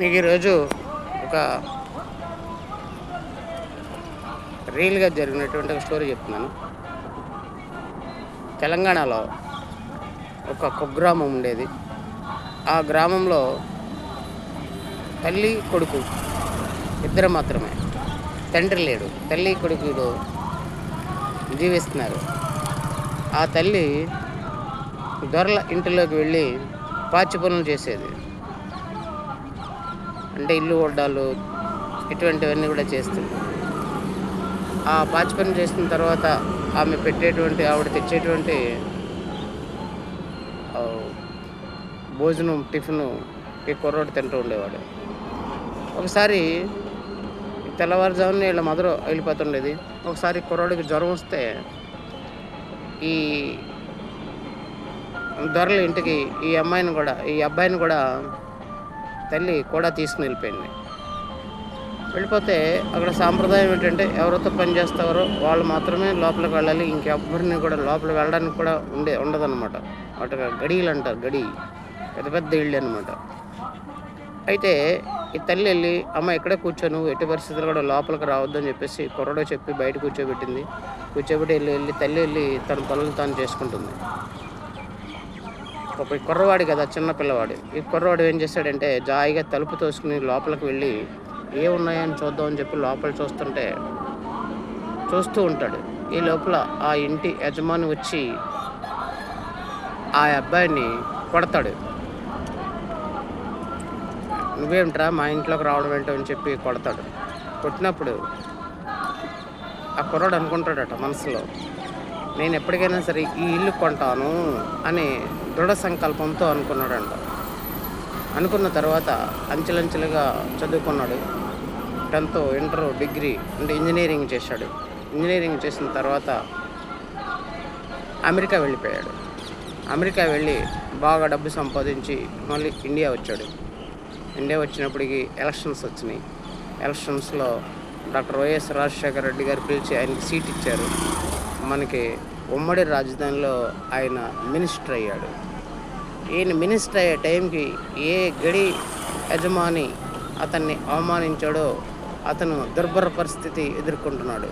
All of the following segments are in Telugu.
మీకు ఈరోజు ఒక రియల్గా జరిగినటువంటి ఒక స్టోరీ చెప్తున్నాను. తెలంగాణలో ఒక కుగ్రామం ఉండేది. ఆ గ్రామంలో తల్లి కొడుకు ఇద్దరు మాత్రమే, తండ్రి లేడు. తల్లి కొడుకులు జీవిస్తున్నారు. ఆ తల్లి దొరల ఇంటిలోకి వెళ్ళి పాచి పనులు చేసేది. అంటే ఇల్లు వడ్డాలు ఇటువంటివన్నీ కూడా చేస్తుంది. ఆ పాచి పని చేసిన తర్వాత ఆమె పెట్టేటువంటి ఆవిడ తెచ్చేటువంటి భోజనం టిఫిను ఈ కుర్రోడు తింటూ ఉండేవాడు. ఒకసారి తెల్లవారుజామున వీళ్ళ మదరు వెళ్ళిపోతుండేది. ఒకసారి కుర్రోడికి జ్వరం వస్తే ఈ దొరల ఇంటికి ఈ అబ్బాయిని కూడా తల్లి కూడా తీసుకుని వెళ్ళిపోయింది. వెళ్ళిపోతే అక్కడ సాంప్రదాయం ఏంటంటే ఎవరితో పని చేస్తారో వాళ్ళు మాత్రమే లోపలికి వెళ్ళాలి. ఇంకెవ్వరిని కూడా లోపలికి వెళ్ళడానికి కూడా ఉండదన్నమాట. వాటికి గడీలు అంటారు. గడి పెద్ద పెద్ద ఇళ్ళు అనమాట. అయితే ఈ తల్లి వెళ్ళి అమ్మ ఇక్కడే కూర్చోను, ఎట్టి పరిస్థితులు కూడా లోపలికి రావద్దు అని చెప్పేసి కుర్రడో చెప్పి బయట కూర్చోబెట్టింది. కూర్చోబెట్టి తల్లి వెళ్ళి తన పనులు తాను చేసుకుంటుంది. ఒక కుర్రవాడు కదా, చిన్న పిల్లవాడు. ఈ కుర్రవాడు ఏం చేశాడంటే జాయిగా తలుపు తోసుకుని లోపలికి వెళ్ళి ఏమున్నాయని చూద్దామని చెప్పి లోపల చూస్తూ ఉంటాడు. ఈ లోపల ఆ ఇంటి యజమాని వచ్చి ఆ అబ్బాయిని కొడతాడు. నువ్వేమిట్రా మా ఇంట్లోకి రావడం ఏంటో అని చెప్పి కొడతాడు. కొట్టినప్పుడు ఆ కుర్రాడు అనుకుంటాడట మనసులో, నేను ఎప్పటికైనా సరే ఈ ఇల్లు కొంటాను అని దృఢ సంకల్పంతో అనుకున్నాడంట. అనుకున్న తర్వాత అంచెలంచెలుగా చదువుకున్నాడు. 10th, ఇంటర్, డిగ్రీ అంటే ఇంజనీరింగ్ చేశాడు. ఇంజనీరింగ్ చేసిన తర్వాత అమెరికా వెళ్ళిపోయాడు. అమెరికా వెళ్ళి బాగా డబ్బు సంపాదించి మళ్ళీ ఇండియా వచ్చాడు. ఇండియా వచ్చినప్పటికీ ఎలక్షన్స్ వచ్చినాయి. ఎలక్షన్స్లో డాక్టర్ వైఎస్ రాజశేఖర రెడ్డి గారు పిలిచి ఆయనకి సీట్ ఇచ్చారు. మనకి ఉమ్మడి రాజధానిలో ఆయన మినిస్టర్ అయ్యాడు. ఈయన మినిస్టర్ అయ్యే టైంకి ఏ గడి యజమాని అతన్ని అవమానించాడో అతను దుర్భర పరిస్థితి ఎదుర్కొంటున్నాడు.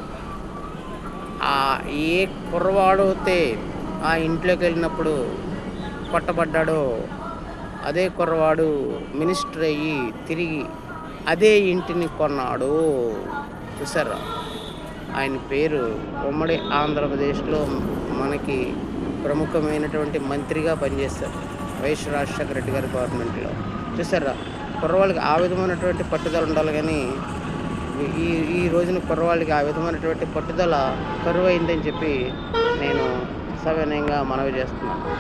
ఏ కుర్రవాడితే ఆ ఇంట్లోకి వెళ్ళినప్పుడు కొట్టబడ్డాడో అదే కుర్రవాడు మినిస్టర్ అయ్యి తిరిగి అదే ఇంటిని కొన్నాడు. చూసారా? ఆయన పేరు ఉమ్మడి ఆంధ్రప్రదేశ్లో మనకి ప్రముఖమైనటువంటి మంత్రిగా పనిచేస్తారు వైఎస్ రాజశేఖర రెడ్డి గారి గవర్నమెంట్లో. చూసారా? కుర్రవాళ్ళకి ఆ విధమైనటువంటి పట్టుదల ఉండాలి. కానీ ఈ రోజున కుర్రవాళ్ళకి ఆ విధమైనటువంటి పట్టుదల కరువైందని చెప్పి నేను సవినయంగా మనవి చేస్తున్నాను.